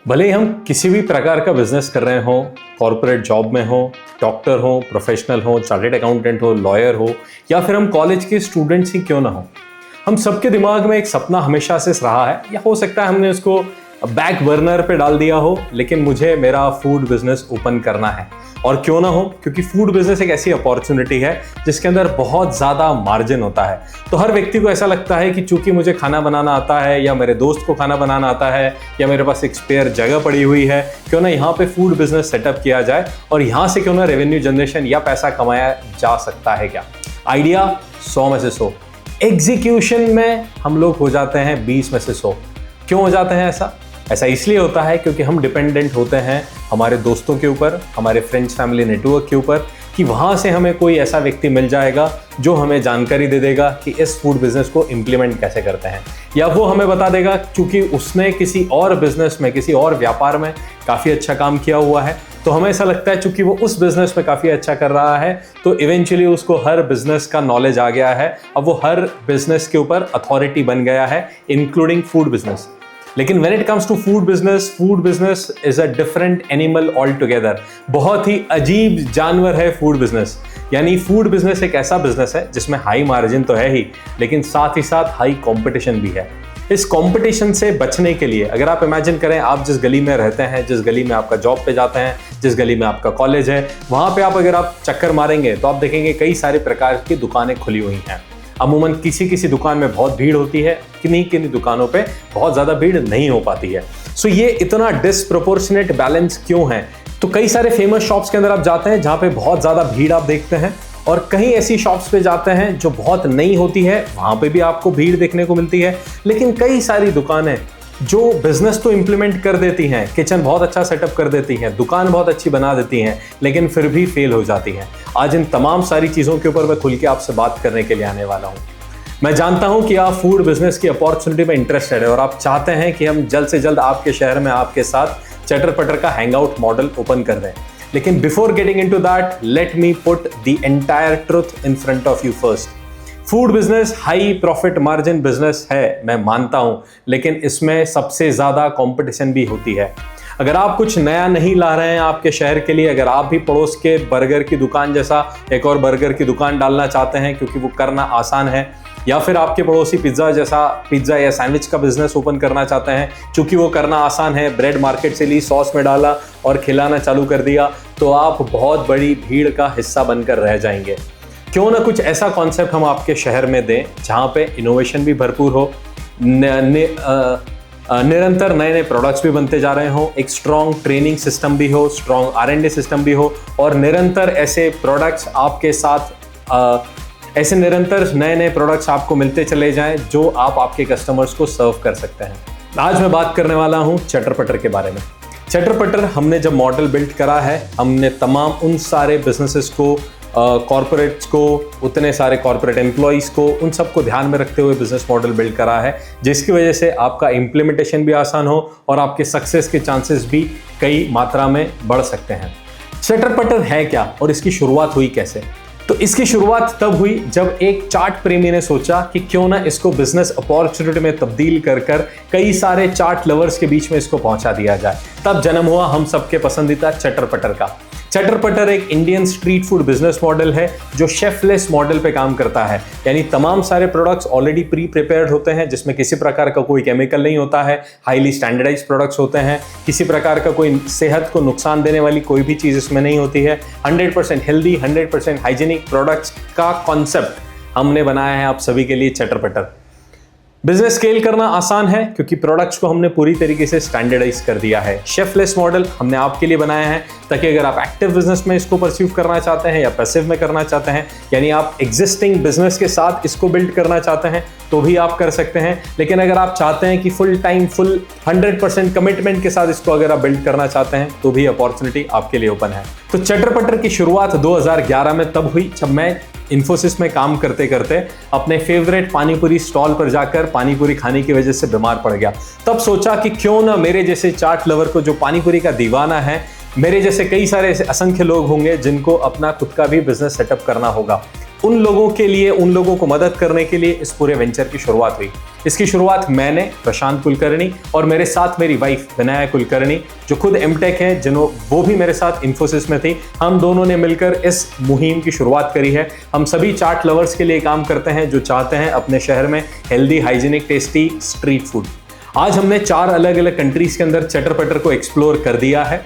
भले ही हम किसी भी प्रकार का बिजनेस कर रहे हो, कॉर्पोरेट जॉब में हो, डॉक्टर हो, प्रोफेशनल हो, चार्टर्ड अकाउंटेंट हो, लॉयर हो या फिर हम कॉलेज के स्टूडेंट्स ही क्यों ना हो, हम सबके दिमाग में एक सपना हमेशा से रहा है या हो सकता है हमने उसको बैक बर्नर पे डाल दिया हो, लेकिन मुझे मेरा फूड बिजनेस ओपन करना है। और क्यों ना हो, क्योंकि फूड बिजनेस एक ऐसी अपॉर्चुनिटी है जिसके अंदर बहुत ज़्यादा मार्जिन होता है। तो हर व्यक्ति को ऐसा लगता है कि चूंकि मुझे खाना बनाना आता है या मेरे दोस्त को खाना बनाना आता है या मेरे पास एक स्पेयर जगह पड़ी हुई है, क्यों ना यहाँ पे फूड बिजनेस सेटअप किया जाए और यहाँ से क्यों ना रेवेन्यू जनरेशन या पैसा कमाया जा सकता है। क्या आइडिया 100 में से 100, एग्जीक्यूशन में हम लोग हो जाते हैं 20 में से 100। क्यों हो जाते हैं ऐसा इसलिए होता है क्योंकि हम डिपेंडेंट होते हैं हमारे दोस्तों के ऊपर, हमारे फ्रेंड्स फैमिली नेटवर्क के ऊपर, कि वहाँ से हमें कोई ऐसा व्यक्ति मिल जाएगा जो हमें जानकारी दे देगा कि इस फूड बिजनेस को इम्प्लीमेंट कैसे करते हैं, या वो हमें बता देगा क्योंकि उसने किसी और बिजनेस में, किसी और व्यापार में काफ़ी अच्छा काम किया हुआ है। तो हमें ऐसा लगता है चूंकि वो उस बिजनेस में काफ़ी अच्छा कर रहा है तो इवेंचुअली उसको हर बिजनेस का नॉलेज आ गया है, अब वो हर बिजनेस के ऊपर अथॉरिटी बन गया है, इंक्लूडिंग फूड बिजनेस। लेकिन when it comes to food business is a different animal altogether। बहुत ही अजीब जानवर है फूड बिजनेस। यानी फूड बिजनेस एक ऐसा बिजनेस है जिसमें हाई मार्जिन तो है ही, लेकिन साथ ही साथ हाई कंपटीशन भी है। इस कंपटीशन से बचने के लिए अगर आप इमेजिन करें, आप जिस गली में रहते हैं, जिस गली में आपका जॉब पे जाते हैं, जिस गली में आपका कॉलेज है, वहाँ पे अगर आप चक्कर मारेंगे तो आप देखेंगे कई सारे प्रकार की दुकानें खुली हुई हैं। अमूमन किसी दुकान में बहुत भीड़ होती है, किन्हीं दुकानों पे बहुत ज़्यादा भीड़ नहीं हो पाती है। सो ये इतना डिसप्रोपोर्शनेट बैलेंस क्यों है? तो कई सारे फेमस शॉप्स के अंदर आप जाते हैं जहाँ पे बहुत ज़्यादा भीड़ आप देखते हैं, और कहीं ऐसी शॉप्स पे जाते हैं जो बहुत नई होती है, वहाँ पे भी आपको भीड़ देखने को मिलती है। लेकिन कई सारी दुकानें जो बिजनेस तो इम्प्लीमेंट कर देती हैं, किचन बहुत अच्छा सेटअप कर देती हैं, दुकान बहुत अच्छी बना देती हैं, लेकिन फिर भी फेल हो जाती हैं। आज इन तमाम सारी चीज़ों के ऊपर मैं खुल के आपसे बात करने के लिए आने वाला हूँ। मैं जानता हूँ कि आप फूड बिजनेस की अपॉर्चुनिटी में इंटरेस्टेड है और आप चाहते हैं कि हम जल्द से जल्द आपके शहर में आपके साथ चटर पटर का हैंगआउट मॉडल ओपन कर दें। लेकिन before getting into that, let me put the entire truth in front of you first. Food business high profit margin business है, मैं मानता हूं, लेकिन इसमें सबसे ज्यादा कंपटीशन भी होती है। अगर आप कुछ नया नहीं ला रहे हैं आपके शहर के लिए, अगर आप भी पड़ोस के बर्गर की दुकान जैसा एक और बर्गर की दुकान डालना चाहते हैं क्योंकि वो करना आसान है, या फिर आपके पड़ोसी पिज्ज़ा जैसा पिज्ज़ा या सैंडविच का बिजनेस ओपन करना चाहते हैं क्योंकि वो करना आसान है, ब्रेड मार्केट से ली, सॉस में डाला और खिलाना चालू कर दिया, तो आप बहुत बड़ी भीड़ का हिस्सा बनकर रह जाएंगे। क्यों ना कुछ ऐसा कॉन्सेप्ट हम आपके शहर में दें जहाँ पे इनोवेशन भी भरपूर हो, निरंतर नए नए प्रोडक्ट्स भी बनते जा रहे हो, एक स्ट्रॉन्ग ट्रेनिंग सिस्टम भी हो, स्ट्रॉन्ग R&D सिस्टम भी हो, और निरंतर ऐसे प्रोडक्ट्स आपके साथ ऐसे निरंतर नए नए प्रोडक्ट्स आपको मिलते चले जाएं जो आप आपके कस्टमर्स को सर्व कर सकते हैं। आज मैं बात करने वाला हूं चटर पटर के बारे में। चटर पटर हमने जब मॉडल बिल्ड करा है, हमने तमाम उन सारे बिजनेसेस को, कॉर्पोरेट्स को, उतने सारे कॉर्पोरेट एम्प्लॉइज़ को, उन सबको ध्यान में रखते हुए बिजनेस मॉडल बिल्ड करा है, जिसकी वजह से आपका इम्प्लीमेंटेशन भी आसान हो और आपके सक्सेस के चांसेस भी कई मात्रा में बढ़ सकते हैं। चटर पटर है क्या और इसकी शुरुआत हुई कैसे? तो इसकी शुरुआत तब हुई जब एक चाट प्रेमी ने सोचा कि क्यों ना इसको बिजनेस अपॉर्चुनिटी में तब्दील कर कई सारे चाट लवर्स के बीच में इसको पहुंचा दिया जाए। तब जन्म हुआ हम सबके पसंदीदा चटर पटर का। चटर पटर एक Indian street food business model है जो शेफलेस मॉडल पे काम करता है, यानी तमाम सारे प्रोडक्ट्स ऑलरेडी प्री प्रिपेयर्ड होते हैं जिसमें किसी प्रकार का कोई केमिकल नहीं होता है, हाईली स्टैंडर्डाइज प्रोडक्ट्स होते हैं, किसी प्रकार का कोई सेहत को नुकसान देने वाली कोई भी चीज़ इसमें नहीं होती है। 100% हेल्दी, 100% हाइजीनिक प्रोडक्ट्स का कॉन्सेप्ट हमने बनाया है आप सभी के लिए चटर पटर। बिजनेस स्केल करना आसान है क्योंकि प्रोडक्ट्स को हमने पूरी तरीके से स्टैंडर्डाइज कर दिया है। शेफलेस मॉडल हमने आपके लिए बनाया है ताकि अगर आप एक्टिव बिजनेस में इसको परस्यू करना चाहते हैं या पैसिव में करना चाहते हैं, यानी आप एग्जिस्टिंग बिजनेस के साथ इसको बिल्ड करना चाहते हैं तो भी आप कर सकते हैं। लेकिन अगर आप चाहते हैं कि फुल टाइम, फुल 100% कमिटमेंट के साथ इसको अगर आप बिल्ड करना चाहते हैं तो भी अपॉर्चुनिटी आपके लिए ओपन है। तो चटर पटर की शुरुआत 2011 में तब हुई जब मैं इन्फोसिस में काम करते करते अपने फेवरेट पानीपुरी स्टॉल पर जाकर पानीपुरी खाने की वजह से बीमार पड़ गया। तब सोचा कि क्यों ना मेरे जैसे चाट लवर को, जो पानीपुरी का दीवाना है, मेरे जैसे कई सारे ऐसे असंख्य लोग होंगे जिनको अपना खुद का भी बिजनेस सेटअप करना होगा। उन लोगों के लिए, उन लोगों को मदद करने के लिए इस पूरे वेंचर की शुरुआत हुई। इसकी शुरुआत मैंने, प्रशांत कुलकर्णी और मेरे साथ मेरी वाइफ विनया कुलकर्णी, जो खुद एमटेक है, जिन्हों वो भी मेरे साथ इन्फोसिस में थी, हम दोनों ने मिलकर इस मुहिम की शुरुआत करी है। हम सभी चाट लवर्स के लिए काम करते हैं जो चाहते हैं अपने शहर में healthy, hygienic, tasty street food. आज हमने 4 अलग अलग कंट्रीज के अंदर चटर पटर को एक्सप्लोर कर दिया है।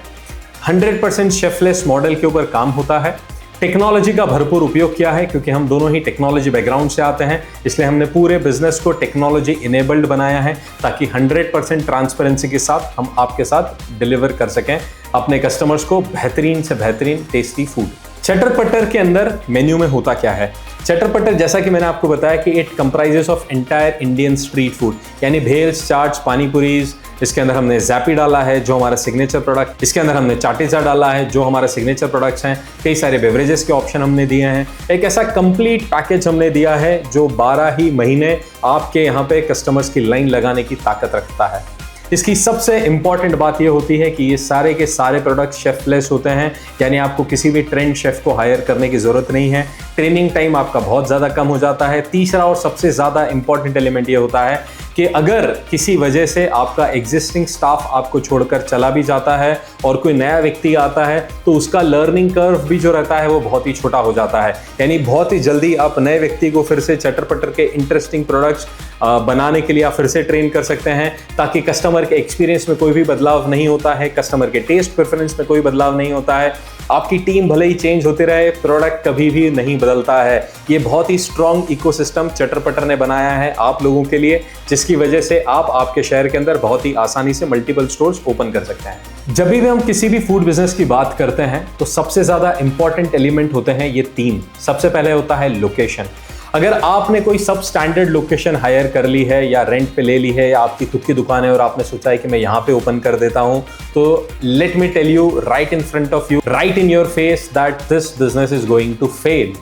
100% शेफलेस मॉडल के ऊपर काम होता है। टेक्नोलॉजी का भरपूर उपयोग किया है क्योंकि हम दोनों ही टेक्नोलॉजी बैकग्राउंड से आते हैं, इसलिए हमने पूरे बिजनेस को टेक्नोलॉजी इनेबल्ड बनाया है ताकि 100% ट्रांसपेरेंसी के साथ हम आपके साथ डिलीवर कर सकें अपने कस्टमर्स को बेहतरीन से बेहतरीन टेस्टी फूड। चटर पटर के अंदर मेन्यू में होता क्या है? चटर पटर, जैसा कि मैंने आपको बताया कि it comprises of entire Indian street food, यानी भेल्स, चाट्स, पानीपुरीज। इसके अंदर हमने ज़ैपी डाला है जो हमारा सिग्नेचर प्रोडक्ट, इसके अंदर हमने चाटीजा डाला है जो हमारा सिग्नेचर प्रोडक्ट्स हैं। कई सारे बेवरेजेस के ऑप्शन हमने दिए हैं। एक ऐसा कंप्लीट पैकेज हमने दिया है जो 12 ही महीने आपके यहाँ पे कस्टमर्स की लाइन लगाने की ताकत रखता है। इसकी सबसे इंपॉर्टेंट बात यह होती है कि ये सारे के सारे प्रोडक्ट शेफलेस होते हैं, यानी आपको किसी भी ट्रेंड शेफ को हायर करने की ज़रूरत नहीं है। ट्रेनिंग टाइम आपका बहुत ज़्यादा कम हो जाता है। तीसरा और सबसे ज़्यादा इंपॉर्टेंट एलिमेंट ये होता है कि अगर किसी वजह से आपका एग्जिस्टिंग स्टाफ आपको छोड़कर चला भी जाता है और कोई नया व्यक्ति आता है तो उसका लर्निंग कर्व भी जो रहता है वो बहुत ही छोटा हो जाता है, यानी बहुत ही जल्दी आप नए व्यक्ति को फिर से चटर पटर के इंटरेस्टिंग प्रोडक्ट्स बनाने के लिए आप फिर से ट्रेन कर सकते हैं ताकि कस्टमर के एक्सपीरियंस में कोई भी बदलाव नहीं होता है, कस्टमर के टेस्ट प्रेफरेंस में कोई बदलाव नहीं होता है। आपकी टीम भले ही चेंज होती रहे, प्रोडक्ट कभी भी नहीं बदलता है। ये बहुत ही स्ट्रॉन्ग इकोसिस्टम चटर पटर ने बनाया है आप लोगों के लिए, जिसकी वजह से आप आपके शहर के अंदर बहुत ही आसानी से मल्टीपल स्टोर्स ओपन कर सकते हैं। जब भी हम किसी भी फूड बिजनेस की बात करते हैं तो सबसे ज्यादा इंपॉर्टेंट एलिमेंट होते हैं ये 3। सबसे पहले होता है लोकेशन। अगर आपने कोई सब स्टैंडर्ड लोकेशन हायर कर ली है या रेंट पे ले ली है या आपकी खुद की दुकान है और आपने सोचा है कि मैं यहाँ पे ओपन कर देता हूँ, तो let me tell you right in front of you, right in your face, that this business is going to fail.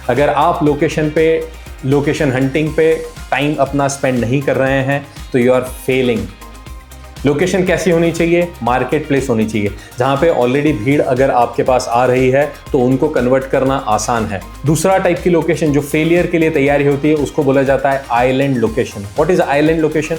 अगर आप लोकेशन हंटिंग पे टाइम अपना स्पेंड नहीं कर रहे हैं तो यू आर फेलिंग। लोकेशन कैसी होनी चाहिए? मार्केट प्लेस होनी चाहिए, जहां पे ऑलरेडी भीड़ अगर आपके पास आ रही है तो उनको कन्वर्ट करना आसान है। दूसरा टाइप की लोकेशन जो फेलियर के लिए तैयारी होती है उसको बोला जाता है island location. What is island location?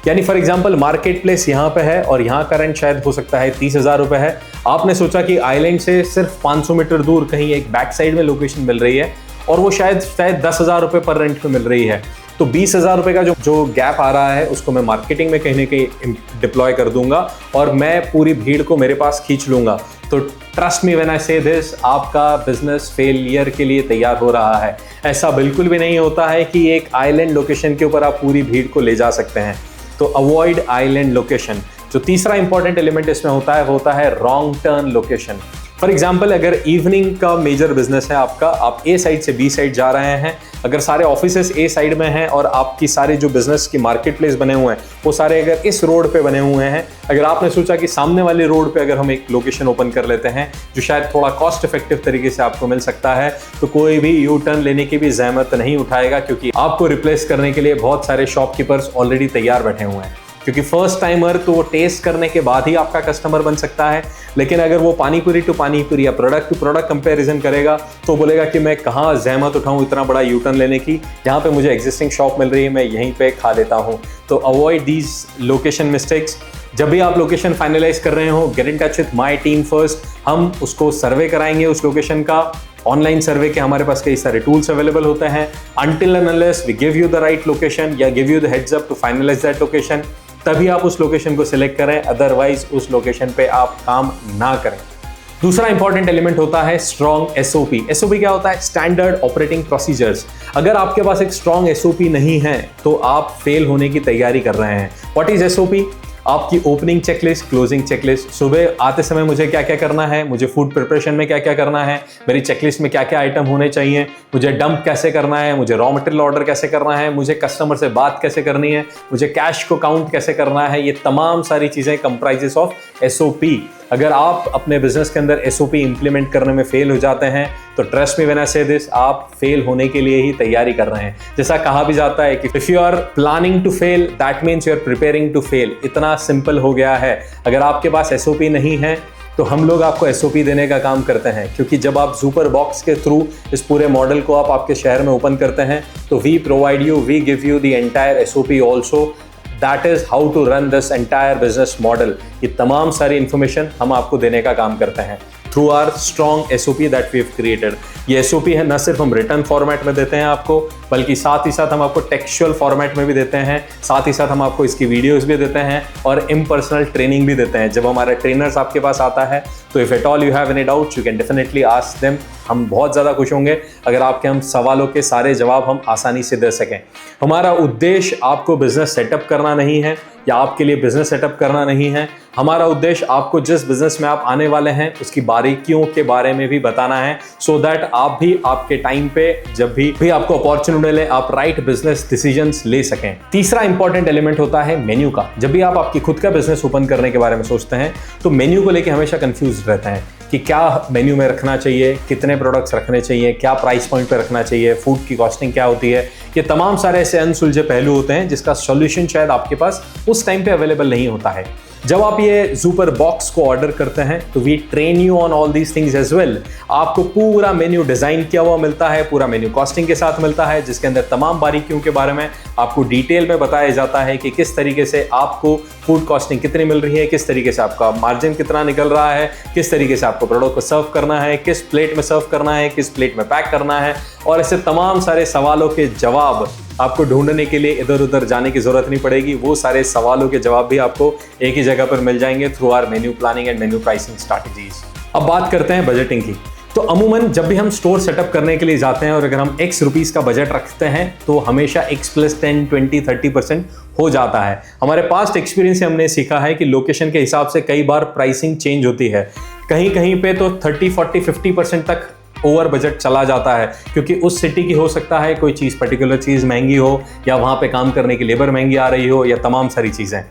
यानी फॉर एग्जांपल मार्केट प्लेस यहाँ पे है और यहाँ का रेंट शायद हो सकता है 30,000 रुपए है। आपने सोचा कि आइलैंड से सिर्फ 500 मीटर दूर कहीं एक बैक साइड में लोकेशन मिल रही है और वो शायद 10,000 रुपए पर रेंट पे मिल रही है, तो 20,000 रुपए का जो गैप आ रहा है उसको मैं मार्केटिंग में कहीं ना कहीं डिप्लॉय कर दूंगा और मैं पूरी भीड़ को मेरे पास खींच लूंगा। तो ट्रस्ट मी व्हेन आई से दिस, आपका बिजनेस फेलियर के लिए तैयार हो रहा है। ऐसा बिल्कुल भी नहीं होता है कि एक आइलैंड लोकेशन के ऊपर आप पूरी भीड़ को ले जा सकते हैं। तो अवॉइड आइलैंड लोकेशन। जो तीसरा इंपॉर्टेंट एलिमेंट इसमें होता है वो होता है wrong turn location. For example अगर इवनिंग का मेजर बिजनेस है आपका, आप ए साइड से बी साइड जा रहे हैं, अगर सारे ऑफिसेस ए साइड में हैं और आपकी सारे जो बिजनेस की मार्केट प्लेस बने हुए हैं वो सारे अगर इस रोड पे बने हुए हैं, अगर आपने सोचा कि सामने वाले रोड पे अगर हम एक लोकेशन ओपन कर लेते हैं जो शायद थोड़ा कॉस्ट इफेक्टिव तरीके से आपको मिल सकता है, तो कोई भी यू टर्न लेने की भी जहमत नहीं उठाएगा क्योंकि आपको रिप्लेस करने के लिए बहुत सारे शॉपकीपर्स ऑलरेडी तैयार बैठे हुए हैं। क्योंकि फर्स्ट टाइमर तो वो टेस्ट करने के बाद ही आपका कस्टमर बन सकता है, लेकिन अगर वो पानीपुरी टू पानीपुरी या प्रोडक्ट टू प्रोडक्ट कंपैरिजन करेगा तो बोलेगा कि मैं कहाँ जहमत उठाऊं इतना बड़ा यू टर्न लेने की, जहाँ पे मुझे एग्जिस्टिंग शॉप मिल रही है मैं यहीं पे खा लेता हूँ। तो अवॉइड दीज लोकेशन मिस्टेक्स। जब भी आप लोकेशन फाइनलाइज कर रहे हो, get in touch with my team first. हम उसको सर्वे कराएंगे उस लोकेशन का। ऑनलाइन सर्वे के हमारे पास कई सारे टूल्स अवेलेबल होते हैं। Until and unless we give you the right location या give you the heads up to finalize that location, तभी आप उस लोकेशन को सिलेक्ट करें, अदरवाइज उस लोकेशन पे आप काम ना करें। दूसरा इंपॉर्टेंट एलिमेंट होता है स्ट्रॉन्ग एसओपी। एसओपी क्या होता है? Standard operating procedures. अगर आपके पास एक स्ट्रॉन्ग एसओपी नहीं है तो आप फेल होने की तैयारी कर रहे हैं। What is SOP? आपकी ओपनिंग चेकलिस्ट, क्लोजिंग चेकलिस्ट। सुबह आते समय मुझे क्या क्या करना है, मुझे फूड प्रिपरेशन में क्या क्या करना है, मेरी चेकलिस्ट में क्या क्या आइटम होने चाहिए, मुझे डंप कैसे करना है, मुझे रॉ मटेरियल ऑर्डर कैसे करना है, मुझे कस्टमर से बात कैसे करनी है, मुझे कैश को काउंट कैसे करना है। ये तमाम सारी चीज़ें कंप्राइजेस ऑफ एसओपी। अगर आप अपने बिजनेस के अंदर एसओपी इंप्लीमेंट करने में फेल हो जाते हैं तो ट्रस्ट मी व्हेन आई से दिस, आप फेल होने के लिए ही तैयारी कर रहे हैं। जैसा कहा भी जाता है कि if you are planning to fail that means you are preparing to fail. इतना सिंपल हो गया है। अगर आपके पास एसओपी नहीं है तो हम लोग आपको एसओपी देने का काम करते हैं, क्योंकि जब आप सुपर बॉक्स के थ्रू इस पूरे मॉडल को आप आपके शहर में ओपन करते हैं तो we give you the entire SOP also, that is how to run this entire business model. ये तमाम सारी इंफॉर्मेशन हम आपको देने का काम करते हैं through our strong SOP that we have created. ये एसओपी है न सिर्फ हम रिटर्न फॉर्मेट में देते हैं आपको, बल्कि साथ ही साथ हम आपको टेक्सचुअल फॉर्मेट में भी देते हैं, साथ ही साथ हम आपको इसकी वीडियोस भी देते हैं और इम्पर्सनल ट्रेनिंग भी देते हैं। जब हमारे ट्रेनर्स आपके पास आता है तो if at all you have any doubts you can definitely ask them. हम बहुत ज़्यादा खुश होंगे अगर आपके हम सवालों के सारे जवाब हम आसानी से दे सकें। हमारा उद्देश्य आपको बिजनेस सेटअप करना नहीं है या आपके लिए बिजनेस सेटअप करना नहीं है। हमारा उद्देश्य आपको जिस बिजनेस में आप आने वाले हैं उसकी बारीकियों के बारे में भी बताना है, सो दैट आप भी आपके टाइम पे जब भी आपको अपॉर्चुनिटी मिले आप राइट बिजनेस डिसीजंस ले सकें। तीसरा इंपॉर्टेंट एलिमेंट होता है मेन्यू का। जब भी आप आपकी खुद का बिजनेस ओपन करने के बारे में सोचते हैं तो मेन्यू को लेकर हमेशा कंफ्यूज रहते हैं कि क्या मेन्यू में रखना चाहिए, कितने प्रोडक्ट्स रखने चाहिए, क्या प्राइस पॉइंट पे रखना चाहिए, फूड की कॉस्टिंग क्या होती है। ये तमाम सारे ऐसे अनसुलझे पहलू होते हैं जिसका सॉल्यूशन शायद आपके पास उस टाइम पे अवेलेबल नहीं होता है। जब आप ये सुपर बॉक्स को ऑर्डर करते हैं तो we train you on all these things as well. आपको पूरा मेन्यू डिजाइन किया हुआ मिलता है, पूरा मेन्यू कॉस्टिंग के साथ मिलता है, जिसके अंदर तमाम बारीकियों के बारे में आपको डिटेल में बताया जाता है कि किस तरीके से आपको फूड कॉस्टिंग कितनी मिल रही है, किस तरीके से आपका मार्जिन कितना निकल रहा है, किस तरीके से आपको प्रोडक्ट को सर्व करना है, किस प्लेट में सर्व करना है, किस प्लेट में पैक करना है। और ऐसे तमाम सारे सवालों के जवाब आपको ढूंढने के लिए इधर उधर जाने की जरूरत नहीं पड़ेगी। वो सारे सवालों के जवाब भी आपको एक ही जगह पर मिल जाएंगे through our menu planning and menu pricing strategies. अब बात करते हैं बजटिंग की। तो अमूमन जब भी हम स्टोर सेटअप करने के लिए जाते हैं और अगर हम x रुपीस का बजट रखते हैं तो हमेशा x + 10, 20, 30% हो जाता है। हमारे पास्ट एक्सपीरियंस से हमने सीखा है कि लोकेशन के हिसाब से कई बार प्राइसिंग चेंज होती है। कहीं कहीं पे तो 30, 40, 50% तक ओवर बजट चला जाता है, क्योंकि उस सिटी की हो सकता है कोई चीज़ पर्टिकुलर चीज़ महंगी हो या वहाँ पे काम करने की लेबर महंगी आ रही हो या तमाम सारी चीज़ें।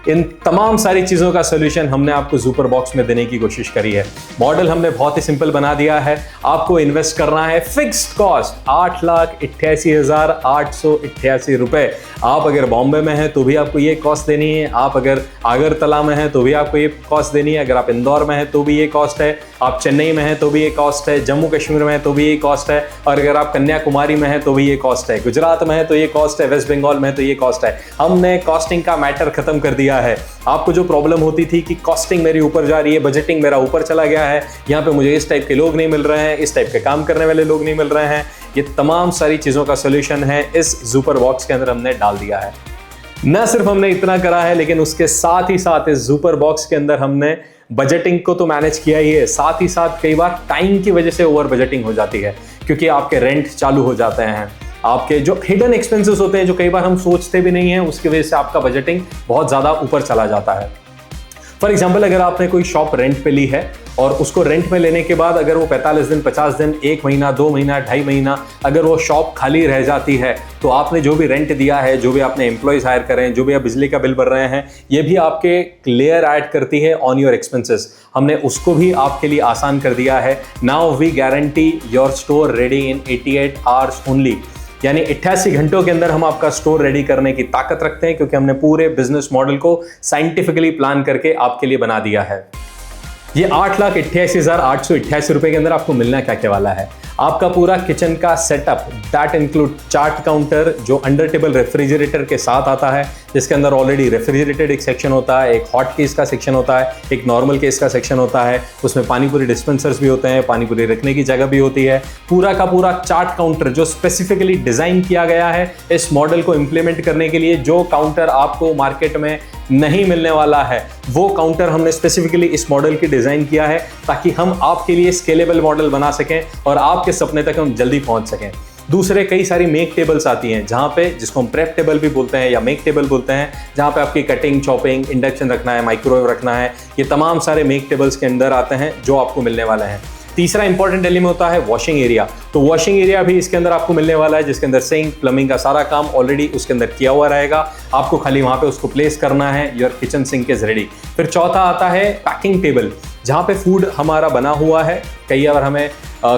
इन तमाम सारी चीज़ों का सोल्यूशन हमने आपको सुपर बॉक्स में देने की कोशिश करी है। मॉडल हमने बहुत ही सिंपल बना दिया है। आपको इन्वेस्ट करना है फिक्स्ड कॉस्ट 8,88,888 रुपए। आप अगर बॉम्बे में हैं तो भी आपको ये कॉस्ट देनी है, आप अगर अगरतला में हैं तो भी आपको ये कॉस्ट देनी है, अगर आप इंदौर में हैं तो भी ये कॉस्ट है, आप चेन्नई में हैं तो भी ये कॉस्ट है, जम्मू कश्मीर में है तो भी ये कॉस्ट है, और अगर आप कन्याकुमारी में हैं तो भी ये कॉस्ट है, गुजरात में है तो ये कॉस्ट है, वेस्ट बंगाल में है तो ये कॉस्ट है। हमने कॉस्टिंग का मैटर खत्म कर दिया है। आपको जो प्रॉब्लम होती थी कि कॉस्टिंग मेरी ऊपर जा रही है, बजटिंग मेरा ऊपर चला गया है, यहाँ पे मुझे इस टाइप के लोग नहीं मिल रहे हैं, इस टाइप के काम करने वाले लोग नहीं मिल रहे हैं, ये तमाम सारी चीज़ों का सोल्यूशन है इस सुपर बॉक्स के अंदर हमने डाल दिया है। न सिर्फ हमने इतना करा है, लेकिन उसके साथ ही साथ इस सुपर बॉक्स के अंदर हमने बजटिंग को तो मैनेज किया ही है, साथ ही साथ कई बार टाइम की वजह से ओवर बजटिंग हो जाती है, क्योंकि आपके रेंट चालू हो जाते हैं, आपके जो हिडन एक्सपेंसेस होते हैं जो कई बार हम सोचते भी नहीं हैं, उसकी वजह से आपका बजटिंग बहुत ज़्यादा ऊपर चला जाता है। फॉर एग्जाम्पल, अगर आपने कोई शॉप रेंट पे ली है और उसको रेंट में लेने के बाद अगर वो 45 दिन, 50 दिन, 1 महीना, 2 महीना, 2.5 महीना अगर वो शॉप खाली रह जाती है, तो आपने जो भी रेंट दिया है, जो भी आपने एम्प्लॉयज़ हायर करे हैं, जो भी आप बिजली का बिल भर रहे हैं, ये भी आपके लेयर ऐड करती है ऑन योर एक्सपेंसेस। हमने उसको भी आपके लिए आसान कर दिया है। Now we guarantee your store ready in 88 hours only, यानी 88 घंटों के अंदर हम आपका स्टोर रेडी करने की ताकत रखते हैं, क्योंकि हमने पूरे बिजनेस मॉडल को साइंटिफिकली प्लान करके आपके लिए बना दिया है। ये 8,88,888 रुपए के अंदर आपको मिलना क्या क्या वाला है? आपका पूरा किचन का setup, that include chart counter जो अंडर टेबल रेफ्रिजरेटर के साथ आता है, जिसके अंदर ऑलरेडी रेफ्रिजरेटेड एक सेक्शन होता है, एक हॉट केस का सेक्शन होता है, एक नॉर्मल केस का सेक्शन होता है, उसमें पानी पूरी डिस्पेंसर्स भी होते हैं, पानी पूरी रखने की जगह भी होती है। पूरा का पूरा चार्ट काउंटर जो स्पेसिफिकली डिज़ाइन किया गया है इस मॉडल को इम्प्लीमेंट करने के लिए, जो काउंटर आपको मार्केट में नहीं मिलने वाला है, वो काउंटर हमने स्पेसिफिकली इस मॉडल की डिज़ाइन किया है ताकि हम आपके लिए स्केलेबल मॉडल बना सकें और आपके सपने तक हम जल्दी पहुंच सकें। दूसरे कई सारी मेक टेबल्स आती हैं, जहाँ पे, जिसको हम प्रेप टेबल भी बोलते हैं या मेक टेबल बोलते हैं, जहाँ पे आपकी कटिंग, चॉपिंग, इंडक्शन रखना है, माइक्रोवेव रखना है, ये तमाम सारे मेक टेबल्स के अंदर आते हैं जो आपको मिलने वाले हैं। तीसरा इंपॉर्टेंट एलिमेंट होता है वॉशिंग एरिया। तो वॉशिंग एरिया भी इसके अंदर आपको मिलने वाला है, जिसके अंदर सिंक, प्लम्बिंग का सारा काम ऑलरेडी उसके अंदर किया हुआ रहेगा, आपको खाली वहाँ पे उसको प्लेस करना है। Your kitchen sink is ready. फिर चौथा आता है पैकिंग टेबल, जहाँ पे फूड हमारा बना हुआ है। कई बार हमें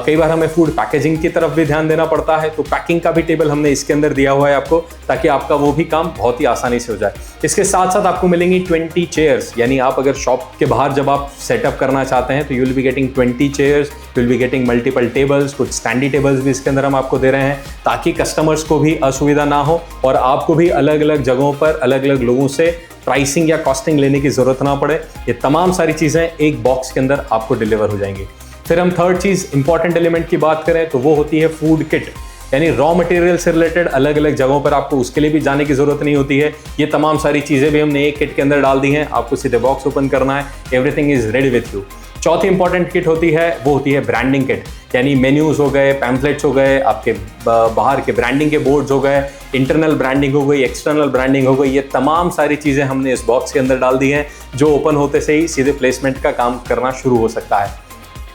कई बार हमें फूड पैकेजिंग की तरफ भी ध्यान देना पड़ता है, तो पैकिंग का भी टेबल हमने इसके अंदर दिया हुआ है आपको, ताकि आपका वो भी काम बहुत ही आसानी से हो जाए। इसके साथ साथ आपको मिलेंगी 20 चेयर्स, यानी आप अगर शॉप के बाहर जब आप सेटअप करना चाहते हैं तो you will be getting 20 chairs, you will be getting multiple tables, कुछ स्टैंडी टेबल्स भी इसके अंदर हम आपको दे रहे हैं, ताकि कस्टमर्स को भी असुविधा ना हो और आपको भी अलग अलग जगहों पर अलग अलग लोगों से प्राइसिंग या कॉस्टिंग लेने की जरूरत ना पड़े। ये तमाम सारी चीजें एक बॉक्स के अंदर आपको डिलीवर हो जाएंगी। फिर हम थर्ड चीज इंपॉर्टेंट एलिमेंट की बात करें तो वो होती है फूड किट, यानी रॉ मटेरियल से रिलेटेड अलग अलग जगहों पर आपको उसके लिए भी जाने की जरूरत नहीं होती है। ये तमाम सारी चीजें भी हमने एक किट के अंदर डाल दी हैं, आपको सीधे बॉक्स ओपन करना है, everything is ready with you. चौथी इंपॉर्टेंट किट होती है वो होती है ब्रांडिंग किट, यानी मेन्यूज हो गए, पैम्फलेट्स हो गए, आपके बाहर के ब्रांडिंग के बोर्ड्स हो गए, इंटरनल ब्रांडिंग हो गई, एक्सटर्नल ब्रांडिंग हो गई, ये तमाम सारी चीज़ें हमने इस बॉक्स के अंदर डाल दी हैं, जो ओपन होते से ही सीधे प्लेसमेंट का काम करना शुरू हो सकता है।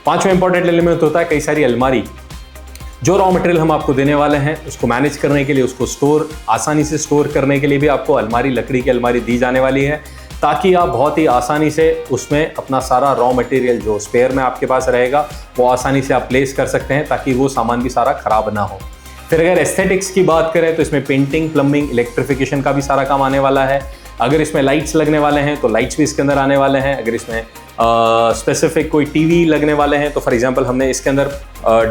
पांचवा इंपॉर्टेंट एलिमेंट होता है कई सारी अलमारी। जो रॉ मटेरियल हम आपको देने वाले हैं उसको मैनेज करने के लिए, उसको आसानी से स्टोर करने के लिए भी आपको अलमारी, लकड़ी की अलमारी दी जाने वाली है, ताकि आप बहुत ही आसानी से उसमें अपना सारा रॉ मटेरियल जो स्पेयर में आपके पास रहेगा वो आसानी से आप प्लेस कर सकते हैं, ताकि वो सामान भी सारा खराब ना हो। फिर अगर एस्थेटिक्स की बात करें तो इसमें पेंटिंग, प्लम्बिंग, इलेक्ट्रिफिकेशन का भी सारा काम आने वाला है। अगर इसमें लाइट्स लगने वाले हैं तो लाइट्स भी इसके अंदर आने वाले हैं। अगर इसमें स्पेसिफिक कोई टीवी लगने वाले हैं तो फॉर एग्जांपल हमने इसके अंदर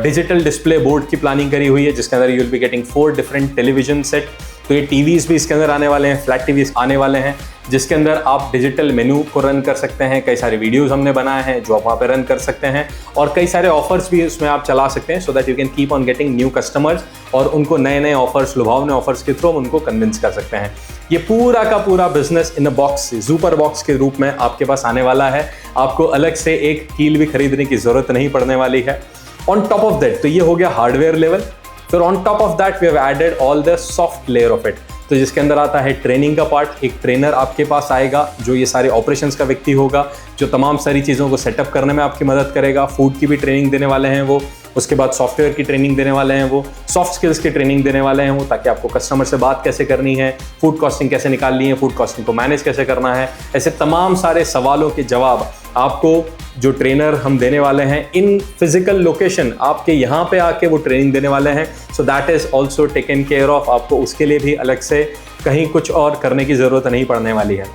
डिजिटल डिस्प्ले बोर्ड की प्लानिंग करी हुई है, जिसके अंदर you will be getting 4 different television set. तो ये टीवीज भी इसके अंदर आने वाले हैं, फ्लैट टीवीज आने वाले हैं, जिसके अंदर आप डिजिटल मेनू को रन कर सकते हैं। कई सारे वीडियोस हमने बनाए हैं जो आप वहाँ पे रन कर सकते हैं, और कई सारे ऑफर्स भी उसमें आप चला सकते हैं, so that you can keep on getting new customers, और उनको नए नए ऑफर्स, लुभावने ऑफर्स के थ्रू उनको कन्विंस कर सकते हैं। ये पूरा का पूरा business in a box, super box के रूप में आपके पास आने वाला है। आपको अलग से एक कील भी खरीदने की जरूरत नहीं पड़ने वाली है। ऑन टॉप ऑफ दैट, तो ये हो गया हार्डवेयर लेवल। फिर on top of that we have added all the soft layer of it, तो जिसके अंदर आता है ट्रेनिंग का पार्ट। एक ट्रेनर आपके पास आएगा जो ये सारे ऑपरेशंस का व्यक्ति होगा, जो तमाम सारी चीज़ों को सेटअप करने में आपकी मदद करेगा। फूड की भी ट्रेनिंग देने वाले हैं वो, उसके बाद सॉफ्टवेयर की ट्रेनिंग देने वाले हैं वो, सॉफ्ट स्किल्स की ट्रेनिंग देने वाले हैं वो, ताकि आपको कस्टमर से बात कैसे करनी है, फूड कॉस्टिंग कैसे निकालनी है, फूड कॉस्टिंग को मैनेज कैसे करना है, ऐसे तमाम सारे सवालों के जवाब आपको जो ट्रेनर हम देने वाले हैं इन फिजिकल लोकेशन आपके यहाँ पे आके वो ट्रेनिंग देने वाले हैं। So that is also taken care of. आपको उसके लिए भी अलग से कहीं कुछ और करने की ज़रूरत नहीं पड़ने वाली है।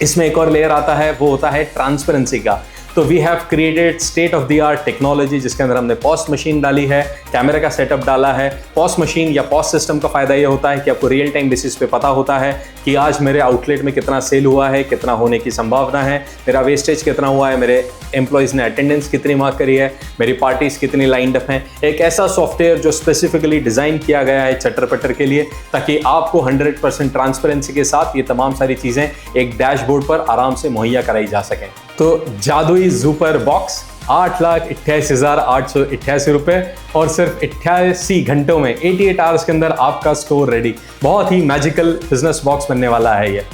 इसमें एक और लेयर आता है, वो होता है ट्रांसपेरेंसी का। तो we have created state of the art technology, जिसके अंदर हमने पॉस मशीन डाली है, कैमरे का सेटअप डाला है। पॉस मशीन या पॉस सिस्टम का फ़ायदा ये होता है कि आपको रियल टाइम बेसिस पे पता होता है कि आज मेरे आउटलेट में कितना सेल हुआ है, कितना होने की संभावना है, मेरा वेस्टेज कितना हुआ है, मेरे एम्प्लॉयज़ ने अटेंडेंस कितनी मार्क करी है, मेरी पार्टीज कितनी लाइंड अप हैं। एक ऐसा सॉफ्टवेयर जो स्पेसिफिकली डिज़ाइन किया गया है चटर पटर के लिए, ताकि आपको 100% ट्रांसपेरेंसी के साथ ये तमाम सारी चीज़ें एक डैशबोर्ड पर आराम से मुहैया कराई जा सकें। तो जादुई सुपर बॉक्स 8,88,888 रुपये और सिर्फ 88 घंटों में 88 आवर्स के अंदर आपका स्टोर रेडी। बहुत ही मैजिकल बिजनेस बॉक्स बनने वाला है ये।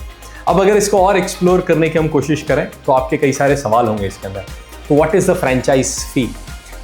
अब अगर इसको और एक्सप्लोर करने की हम कोशिश करें तो आपके कई सारे सवाल होंगे इसके अंदर। तो व्हाट इज़ द फ्रेंचाइज फी?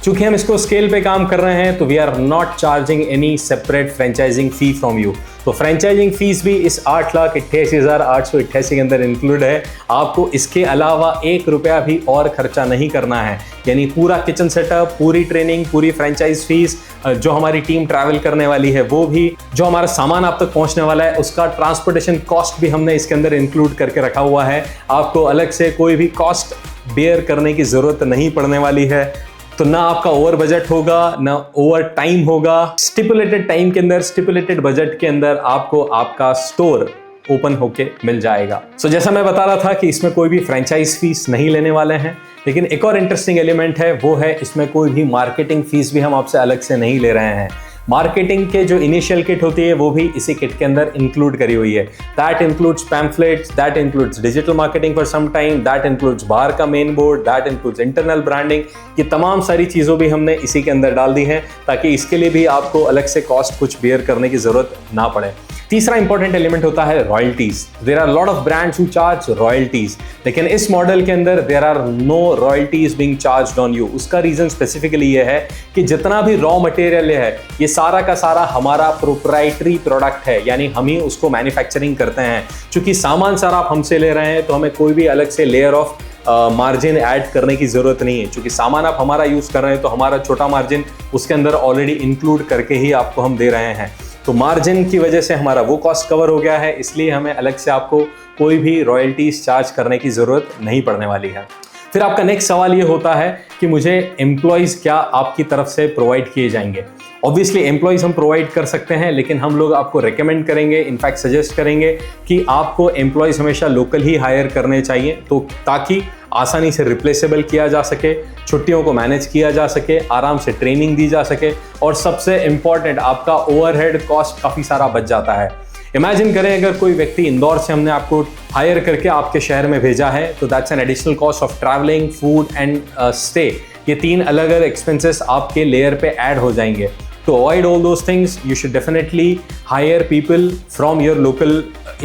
चूंकि हम इसको स्केल पे काम कर रहे हैं तो we are not charging any separate franchising fee from you. तो फ्रेंचाइजिंग फीस भी इस 8,88,888 के अंदर इंक्लूड है। आपको इसके अलावा 1 रुपया भी और खर्चा नहीं करना है, यानी पूरा किचन सेटअप, पूरी ट्रेनिंग, पूरी फ्रेंचाइज फीस, जो हमारी टीम ट्रैवल करने वाली है वो भी, जो हमारा सामान आप तक पहुंचने वाला है उसका ट्रांसपोर्टेशन कॉस्ट भी हमने इसके अंदर इंक्लूड करके रखा हुआ है। आपको अलग से कोई भी कॉस्ट बेयर करने की जरूरत नहीं पड़ने वाली है। तो ना आपका ओवर बजट होगा, ना ओवर टाइम होगा। स्टिपुलेटेड टाइम के अंदर, स्टिपुलेटेड बजट के अंदर आपको आपका स्टोर ओपन होके मिल जाएगा। सो जैसा मैं बता रहा था कि इसमें कोई भी फ्रेंचाइज फीस नहीं लेने वाले हैं, लेकिन एक और इंटरेस्टिंग एलिमेंट है, वो है इसमें कोई भी मार्केटिंग फीस भी हम आपसे अलग से नहीं ले रहे हैं। मार्केटिंग के जो इनिशियल किट होती है वो भी इसी किट के अंदर इंक्लूड करी हुई है। That includes pamphlets, that includes digital marketing for some time, that includes बाहर का main board, that includes internal branding. ये तमाम सारी चीज़ों भी हमने इसी के अंदर डाल दी हैं, ताकि इसके लिए भी आपको अलग से कॉस्ट कुछ बेयर करने की जरूरत ना पड़े। तीसरा इंपॉर्टेंट एलिमेंट होता है royalties. There are lot of brands who charge royalties, लेकिन इस मॉडल के अंदर there are no royalties being charged on you. उसका रीजन स्पेसिफिकली ये है कि जितना भी रॉ मटेरियल है ये सारा का सारा हमारा प्रोप्राइटरी प्रोडक्ट है, यानी हम ही उसको मैन्युफैक्चरिंग करते हैं। चूंकि सामान सारा आप हमसे ले रहे हैं तो हमें कोई भी अलग से लेयर ऑफ मार्जिन ऐड करने की ज़रूरत नहीं है, क्योंकि सामान आप हमारा यूज़ कर रहे हैं तो हमारा छोटा मार्जिन उसके अंदर ऑलरेडी इंक्लूड करके ही आपको हम दे रहे हैं। तो मार्जिन की वजह से हमारा वो कॉस्ट कवर हो गया है, इसलिए हमें अलग से आपको कोई भी रॉयल्टीज चार्ज करने की ज़रूरत नहीं पड़ने वाली है। फिर आपका नेक्स्ट सवाल ये होता है कि मुझे एम्प्लॉयज़ क्या आपकी तरफ से प्रोवाइड किए जाएंगे। ऑब्वियसली एम्प्लॉयज़ हम प्रोवाइड कर सकते हैं, लेकिन हम लोग आपको रेकमेंड करेंगे, इनफैक्ट सजेस्ट करेंगे कि आपको एम्प्लॉयज़ हमेशा लोकल ही हायर करने चाहिए, तो ताकि आसानी से रिप्लेसेबल किया जा सके, छुट्टियों को मैनेज किया जा सके, आराम से ट्रेनिंग दी जा सके, और सबसे इम्पॉर्टेंट आपका ओवरहेड कॉस्ट काफ़ी सारा बच जाता है। इमेजिन करें अगर कोई व्यक्ति इंदौर से हमने आपको हायर करके आपके शहर में भेजा है, तो that's an additional cost of travelling, food and stay. ये 3 अलग अलग एक्सपेंसेस आपके लेयर पे ऐड हो जाएंगे। To avoid all those things, you should definitely hire people from your local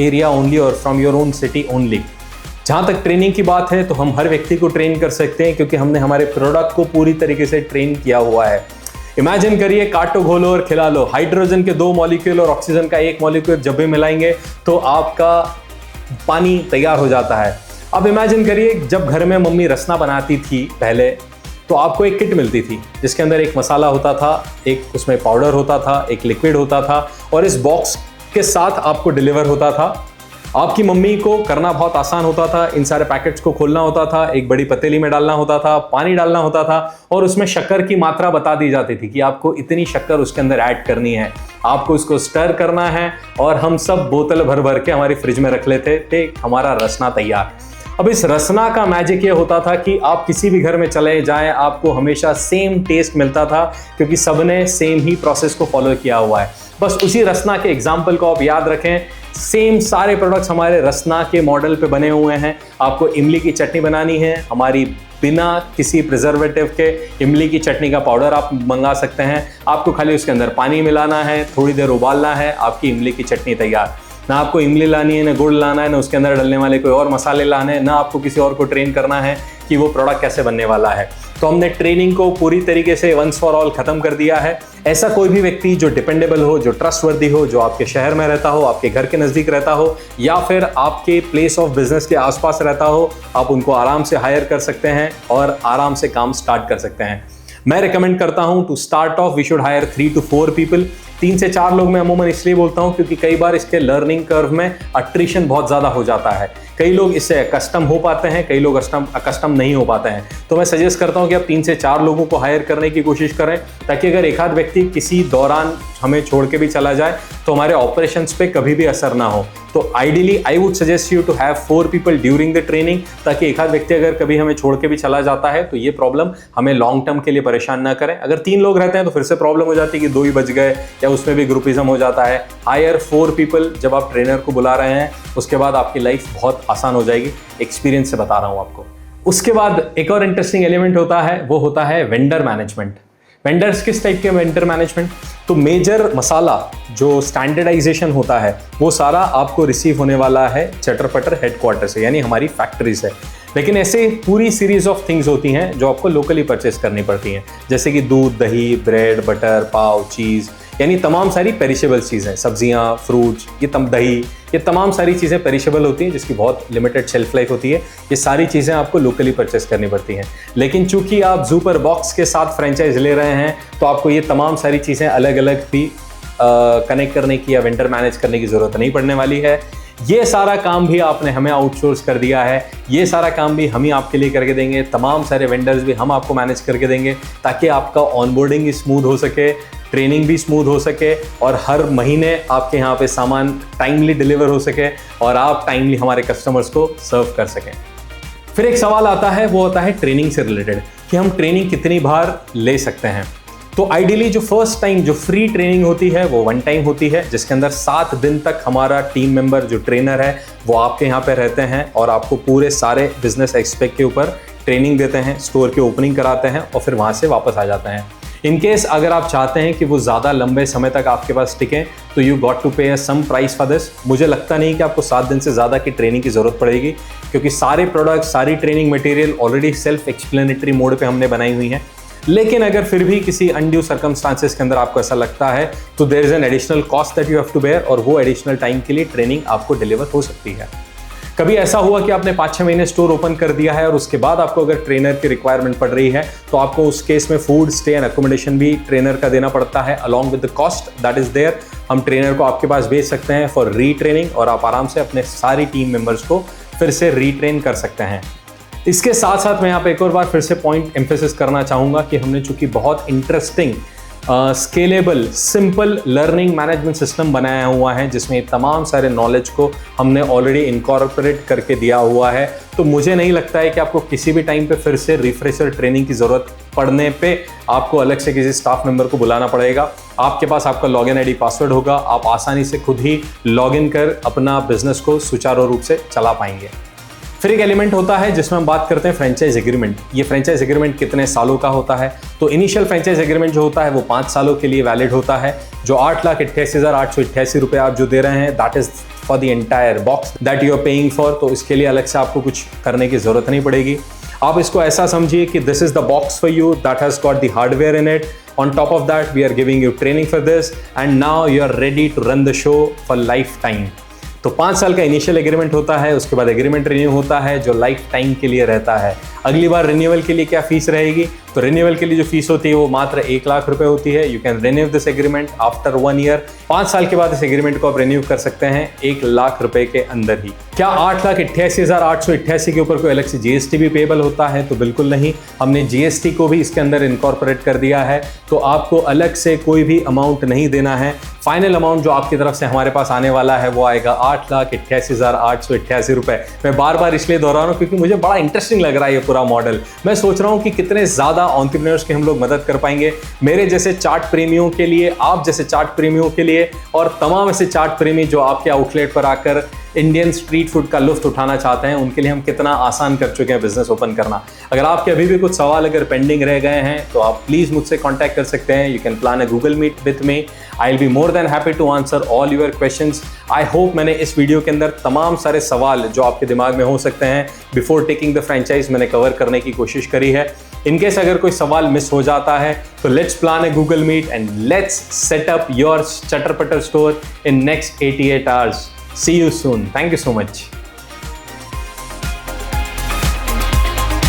area only or from your own city only. जहाँ तक training की बात है तो हम हर व्यक्ति को ट्रेन कर सकते हैं, क्योंकि हमने हमारे प्रोडक्ट को पूरी तरीके से ट्रेन किया हुआ है। इमेजिन करिए, काटो, घोलो और खिला लो। हाइड्रोजन के 2 मॉलिक्यूल और ऑक्सीजन का 1 मॉलिक्यूल जब भी मिलाएंगे तो आपका पानी तैयार हो जाता है। अब इमेजिन करिए, जब घर में मम्मी रसना बनाती थी पहले, तो आपको एक किट मिलती थी जिसके अंदर एक मसाला होता था, एक उसमें पाउडर होता था, एक लिक्विड होता था, और इस बॉक्स के साथ आपको डिलीवर होता था। आपकी मम्मी को करना बहुत आसान होता था, इन सारे पैकेट्स को खोलना होता था, एक बड़ी पतीली में डालना होता था, पानी डालना होता था, और उसमें शक्कर की मात्रा बता दी जाती थी कि आपको इतनी शक्कर उसके अंदर ऐड करनी है, आपको इसको स्टर करना है, और हम सब बोतल भर भर के हमारी फ्रिज में रख लेते थे, हमारा रसना तैयार। अब इस रसना का मैजिक ये होता था कि आप किसी भी घर में चले जाएं, आपको हमेशा सेम टेस्ट मिलता था, क्योंकि सबने सेम ही प्रोसेस को फॉलो किया हुआ है। बस उसी रसना के एग्जाम्पल को आप याद रखें। सेम सारे प्रोडक्ट्स हमारे रसना के मॉडल पे बने हुए हैं। आपको इमली की चटनी बनानी है, हमारी बिना किसी प्रिजर्वेटिव के इमली की चटनी का पाउडर आप मंगा सकते हैं। आपको खाली उसके अंदर पानी मिलाना है, थोड़ी देर उबालना है, आपकी इमली की चटनी तैयार। ना आपको इमली लानी है, ना गुड़ लाना है, ना उसके अंदर डलने वाले कोई और मसाले लाने हैं, ना आपको किसी और को ट्रेन करना है कि वो प्रोडक्ट कैसे बनने वाला है। तो हमने ट्रेनिंग को पूरी तरीके से वंस फॉर ऑल खत्म कर दिया है। ऐसा कोई भी व्यक्ति जो डिपेंडेबल हो, जो ट्रस्टवर्दी हो, जो आपके शहर में रहता हो, आपके घर के नज़दीक रहता हो, या फिर आपके प्लेस ऑफ बिजनेस के आसपास रहता हो, आप उनको आराम से हायर कर सकते हैं और आराम से काम स्टार्ट कर सकते हैं। मैं रिकमेंड करता हूं to start off we should hire 3 to 4 people. 3 से 4 लोग मैं अमूमन इसलिए बोलता हूं क्योंकि कई बार इसके लर्निंग कर्व में अट्रिशन बहुत ज़्यादा हो जाता है। कई लोग इससे अकस्टम हो पाते हैं, कई लोग अकस्टम नहीं हो पाते हैं। तो मैं सजेस्ट करता हूं कि आप 3 से 4 लोगों को हायर करने की कोशिश करें, ताकि अगर एक आध व्यक्ति किसी दौरान हमें छोड़ के भी चला जाए तो हमारे ऑपरेशंस पे कभी भी असर ना हो। तो ideally I would suggest you to have 4 people during the training, ताकि एक आध व्यक्ति अगर कभी हमें छोड़ के भी चला जाता है तो ये प्रॉब्लम हमें लॉन्ग टर्म के लिए परेशान ना करें। अगर 3 लोग रहते हैं तो फिर से प्रॉब्लम हो जाती है कि 2 ही बच गए, या उसमें भी ग्रुपिज्म हो जाता है। हायर 4 पीपल जब आप ट्रेनर को बुला रहे हैं, उसके बाद आपकी लाइफ बहुत आसान हो जाएगी। एक्सपीरियंस से बता रहा हूं आपको। उसके बाद एक और इंटरेस्टिंग एलिमेंट होता है, वो होता है वेंडर मैनेजमेंट। वेंडर्स किस टाइप के वेंडर मैनेजमेंट? तो मेजर मसाला जो स्टैंडर्डाइजेशन होता है वो सारा आपको रिसीव होने वाला है चटर-पटर हेडक्वार्टर से, यानी हमारी फैक्ट्री से। लेकिन ऐसे पूरी सीरीज ऑफ थिंग्स होती हैं जो आपको लोकली परचेस करनी पड़ती हैं, जैसे कि दूध, दही, ब्रेड, बटर, पाव, चीज़, यानी तमाम सारी पेरिशेबल चीज़ें, सब्जियां, फ्रूट्स, दही, ये तमाम सारी चीज़ें पेरिशेबल होती हैं जिसकी बहुत लिमिटेड शेल्फ लाइफ होती है। ये सारी चीज़ें आपको लोकली परचेस करनी पड़ती हैं। लेकिन चूंकि आप सुपर बॉक्स के साथ फ्रेंचाइज ले रहे हैं तो आपको ये तमाम सारी चीज़ें अलग अलग भी कनेक्ट करने की या वेंडर मैनेज करने की ज़रूरत नहीं पड़ने वाली है। ये सारा काम भी आपने हमें आउटसोर्स कर दिया है, ये सारा काम भी हम ही आपके लिए करके देंगे। तमाम सारे वेंडर्स भी हम आपको मैनेज करके देंगे, ताकि आपका ऑनबोर्डिंग भी स्मूथ हो सके, ट्रेनिंग भी स्मूथ हो सके, और हर महीने आपके यहाँ पे सामान टाइमली डिलीवर हो सके और आप टाइमली हमारे कस्टमर्स को सर्व कर सकें। फिर एक सवाल आता है, वो होता है ट्रेनिंग से रिलेटेड, कि हम ट्रेनिंग कितनी बार ले सकते हैं। तो आइडियली जो फर्स्ट टाइम जो फ्री ट्रेनिंग होती है वो 1 टाइम होती है, जिसके अंदर 7 दिन तक हमारा टीम मेंबर जो ट्रेनर है वो आपके यहाँ पे रहते हैं और आपको पूरे सारे बिजनेस एस्पेक्ट के ऊपर ट्रेनिंग देते हैं, स्टोर की ओपनिंग कराते हैं और फिर वहाँ से वापस आ जाते हैं। इन केस अगर आप चाहते हैं कि वो ज़्यादा लंबे समय तक आपके पास टिकें तो यू गॉट टू पे सम प्राइस फॉर दिस। मुझे लगता नहीं कि आपको 7 दिन से ज़्यादा की ट्रेनिंग की ज़रूरत पड़ेगी, क्योंकि सारे प्रोडक्ट, सारी training material already self explanatory mode पे हमने बनाई हुई हैं। लेकिन अगर फिर भी किसी अनड्यू सर्कमस्टांसेस के अंदर आपको ऐसा लगता है तो there is an additional cost that you have to bear, और वो एडिशनल टाइम के लिए ट्रेनिंग आपको डिलीवर हो सकती है। कभी ऐसा हुआ कि आपने 5-6 महीने स्टोर ओपन कर दिया है और उसके बाद आपको अगर ट्रेनर की रिक्वायरमेंट पड़ रही है तो आपको उस केस में फूड, स्टे एंड अकोमोडेशन भी ट्रेनर का देना पड़ता है along with the cost that is there. हम ट्रेनर को आपके पास भेज सकते हैं फॉर रीट्रेनिंग और आप आराम से अपने सारी टीम मेंबर्स को फिर से रीट्रेन कर सकते हैं। इसके साथ साथ मैं यहाँ पे एक और बार फिर से पॉइंट एम्फेसिस करना चाहूँगा कि हमने चूंकि बहुत interesting scalable simple learning management system बनाया हुआ है जिसमें तमाम सारे नॉलेज को हमने ऑलरेडी इनकॉर्पोरेट करके दिया हुआ है, तो मुझे नहीं लगता है कि आपको किसी भी टाइम पे फिर से रिफ्रेशर ट्रेनिंग की ज़रूरत पड़ने पे आपको अलग से किसी स्टाफ मेंबर को बुलाना पड़ेगा। आपके पास आपका लॉगिन आईडी पासवर्ड होगा, आप आसानी से खुद ही लॉगिन कर अपना बिजनेस को सुचारू रूप से चला पाएंगे। फिर एक एलिमेंट होता है जिसमें हम बात करते हैं फ्रेंचाइज एग्रीमेंट। ये फ्रेंचाइज एग्रीमेंट कितने सालों का होता है? तो इनिशियल फ्रेंचाइज एग्रीमेंट जो होता है वो 5 सालों के लिए वैलिड होता है। जो 8,88,888 रुपये आप जो दे रहे हैं that is for the entire box that you are paying for, तो इसके लिए अलग से आपको कुछ करने की जरूरत नहीं पड़ेगी। आप इसको ऐसा समझिए कि this is the box for you that has got the hardware in it. On top of that, we are giving you training for this and now you are ready to run the show for lifetime। तो 5 साल का initial agreement होता है, उसके बाद agreement renew होता है जो लाइफ टाइम के लिए रहता है। अगली बार रिन्यूअल के लिए क्या फीस रहेगी? तो रिन्यूअल के लिए जो फीस होती है वो मात्र 1 लाख रुपए होती है। You can renew this agreement after 1 year. 5 साल के बाद इस एग्रीमेंट को आप रिन्यू कर सकते हैं 1 लाख रुपए के अंदर ही। क्या 8,88,888 के ऊपर कोई अलग से जीएसटी भी पेबल होता है? तो बिल्कुल नहीं। हमने जीएसटी को भी इसके अंदर इनकॉर्पोरेट कर दिया है, तो आपको अलग से कोई भी अमाउंट नहीं देना है। फाइनल अमाउंट जो आपकी तरफ से हमारे पास आने वाला है वो आएगा 8,88,888 रुपए। मैं बार बार इसलिए दोहरा रहा हूँ क्योंकि मुझे बड़ा इंटरेस्टिंग लग रहा है ये पूरा मॉडल। मैं सोच रहा हूँ कि कितने ज़्यादा एंटरप्रेन्योर्स की हम लोग मदद कर पाएंगे। मेरे जैसे चार्ट प्रेमियों के लिए, आप जैसे चार्ट प्रेमियों के लिए और तमाम ऐसे चार्ट प्रेमी जो आपके आउटलेट पर आकर इंडियन स्ट्रीट फूड का लुत्फ उठाना चाहते हैं, उनके लिए हम कितना आसान कर चुके हैं बिजनेस ओपन करना। अगर आपके अभी भी कुछ सवाल अगर पेंडिंग रह गए हैं तो आप प्लीज़ मुझसे कांटेक्ट कर सकते हैं। You can plan a Google Meet with me. I will be more than happy to answer all your questions. I hope मैंने इस वीडियो के अंदर तमाम सारे सवाल जो आपके दिमाग में हो सकते हैं बिफोर टेकिंग द फ्रेंचाइज मैंने कवर करने की कोशिश करी है। इनकेस अगर कोई सवाल मिस हो जाता है तो let's plan a Google Meet and let's set up your Chatar Patar store in next 88 hours. See you soon. Thank you so much.